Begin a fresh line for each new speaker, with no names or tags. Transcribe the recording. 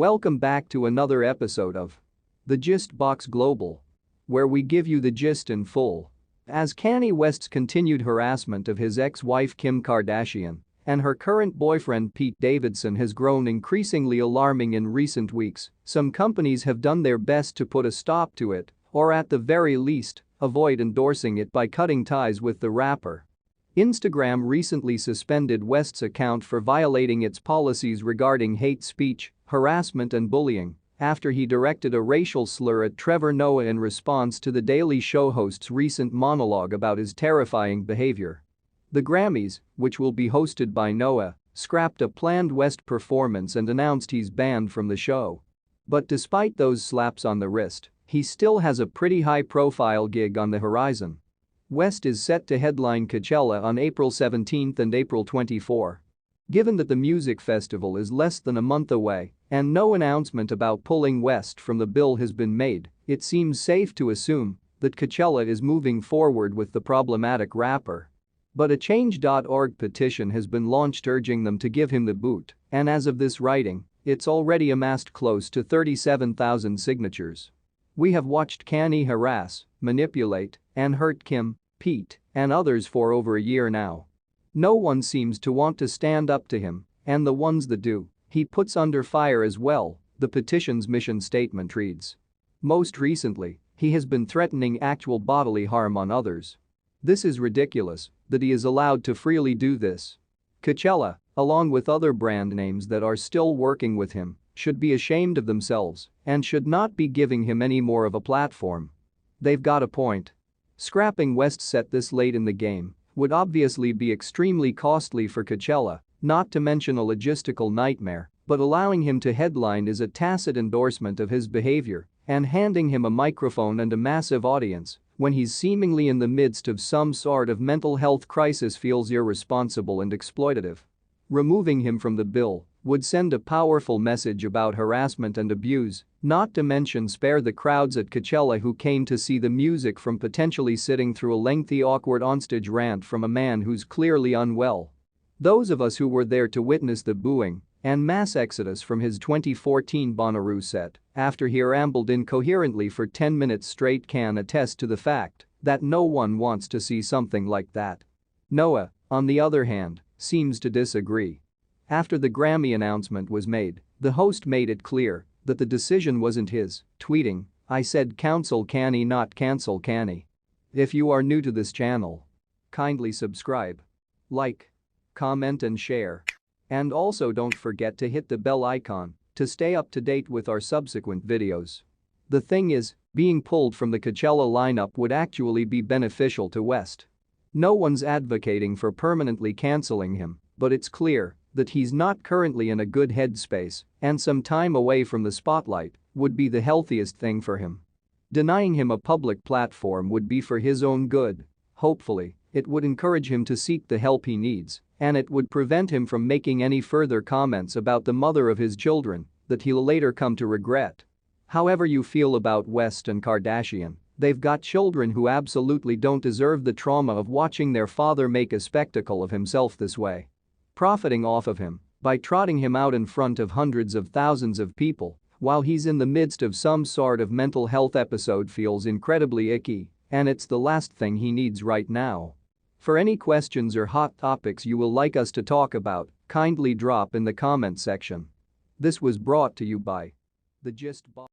Welcome back to another episode of The Gist Box Global, where we give you the gist in full. As Kanye West's continued harassment of his ex-wife Kim Kardashian and her current boyfriend Pete Davidson has grown increasingly alarming in recent weeks, some companies have done their best to put a stop to it, or at the very least, avoid endorsing it by cutting ties with the rapper. Instagram recently suspended West's account for violating its policies regarding hate speech, harassment and bullying after he directed a racial slur at Trevor Noah in response to The Daily Show host's recent monologue about his terrifying behavior. The Grammys, which will be hosted by Noah, scrapped a planned West performance and announced he's banned from the show. But despite those slaps on the wrist, he still has a pretty high-profile gig on the horizon. West is set to headline Coachella on April 17 and April 24. Given that the music festival is less than a month away and no announcement about pulling West from the bill has been made, it seems safe to assume that Coachella is moving forward with the problematic rapper. But a Change.org petition has been launched urging them to give him the boot, and as of this writing, it's already amassed close to 37,000 signatures. We have watched Kanye harass, manipulate, and hurt Kim, Pete, and others for over a year now. No one seems to want to stand up to him, and the ones that do, he puts under fire as well, the petition's mission statement reads. Most recently, he has been threatening actual bodily harm on others. This is ridiculous that he is allowed to freely do this. Coachella, along with other brand names that are still working with him, should be ashamed of themselves and should not be giving him any more of a platform. They've got a point. Scrapping West set this late in the game would obviously be extremely costly for Coachella, not to mention a logistical nightmare, but allowing him to headline is a tacit endorsement of his behavior and handing him a microphone and a massive audience when he's seemingly in the midst of some sort of mental health crisis feels irresponsible and exploitative. Removing him from the bill would send a powerful message about harassment and abuse, not to mention spare the crowds at Coachella who came to see the music from potentially sitting through a lengthy awkward onstage rant from a man who's clearly unwell. Those of us who were there to witness the booing and mass exodus from his 2014 Bonnaroo set after he rambled incoherently for 10 minutes straight can attest to the fact that no one wants to see something like that. Noah, on the other hand, seems to disagree. After the Grammy announcement was made, the host made it clear that the decision wasn't his, tweeting, "I said counsel Kanye, not cancel Kanye." If you are new to this channel, kindly subscribe, like, comment and share. And also don't forget to hit the bell icon to stay up to date with our subsequent videos. The thing is, being pulled from the Coachella lineup would actually be beneficial to West. No one's advocating for permanently canceling him, but it's clear that he's not currently in a good headspace and some time away from the spotlight would be the healthiest thing for him. Denying him a public platform would be for his own good. Hopefully, it would encourage him to seek the help he needs, and it would prevent him from making any further comments about the mother of his children that he'll later come to regret. However you feel about West and Kardashian, they've got children who absolutely don't deserve the trauma of watching their father make a spectacle of himself this way. Profiting off of him by trotting him out in front of hundreds of thousands of people while he's in the midst of some sort of mental health episode feels incredibly icky, and it's the last thing he needs right now. For any questions or hot topics you will like us to talk about, kindly drop in the comment section. This was brought to you by The Gist Box.